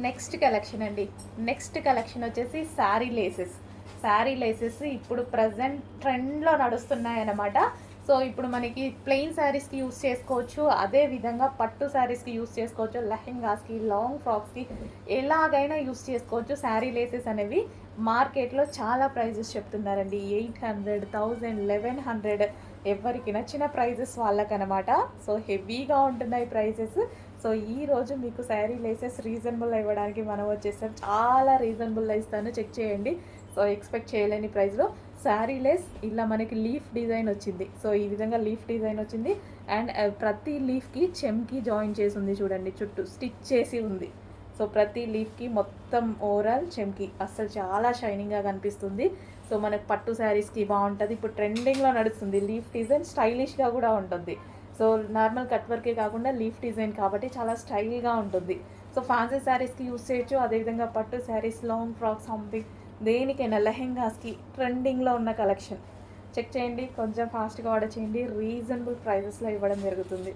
Next collection అండి. Next collection వచ్చేసి sari laces ఇప్పుడు ప్రజెంట్ ట్రెండ్లో నడుస్తున్నాయన్నమాట. సో ఇప్పుడు మనకి ప్లెయిన్ శారీస్కి యూస్ చేసుకోవచ్చు, అదే విధంగా పట్టు శారీస్కి యూస్ చేసుకోవచ్చు, లెహెంగాస్కి, లాంగ్ ఫ్రాక్స్కి ఎలాగైనా యూస్ చేసుకోవచ్చు. శారీ లేసెస్ అనేవి మార్కెట్లో చాలా ప్రైజెస్ చెప్తున్నారండి. 800, 1000, 1100, ఎవరికి నచ్చిన ప్రైజెస్ వాళ్ళకనమాట. సో హెవీగా ఉంటున్నాయి ప్రైజెస్. సో ఈరోజు మీకు శారీ లేసెస్ రీజనబుల్ ఇవ్వడానికి మనం వచ్చేసాం. చాలా రీజనబుల్లో ఇస్తాను, చెక్ చేయండి. సో ఎక్స్పెక్ట్ చేయలేని ప్రైస్లో శారీ లేస్ ఇలా మనకి లీఫ్ డిజైన్ వచ్చింది. సో ఈ విధంగా లీఫ్ డిజైన్ వచ్చింది. అండ్ ప్రతి లీఫ్కి చెమ్కి జాయిన్ చేసి ఉంది చూడండి, చుట్టూ స్టిచ్ చేసి ఉంది. సో ప్రతి లీఫ్కి మొత్తం ఓవరాల్ చెమ్కి అస్సలు చాలా షైనింగ్గా కనిపిస్తుంది. సో మనకు పట్టు శారీస్కి బాగుంటుంది. ఇప్పుడు ట్రెండింగ్లో నడుస్తుంది లీఫ్ డిజైన్, స్టైలిష్గా కూడా ఉంటుంది. సో నార్మల్ కట్ వర్కే కాకుండా లీఫ్ డిజైన్ కాబట్టి చాలా స్టైల్గా ఉంటుంది. సో ఫ్యాన్సీ శారీస్కి యూస్ చేయొచ్చు, అదేవిధంగా పట్టు శారీస్, లాంగ్ ఫ్రాక్స్, సంథింగ్ దేనికైనా, లెహెంగాస్కి ట్రెండింగ్లో ఉన్న కలెక్షన్ చెక్ చేయండి. కొంచెం ఫాస్ట్గా ఆర్డర్ చేయండి, రీజనబుల్ ప్రైజెస్లో ఇవ్వడం జరుగుతుంది.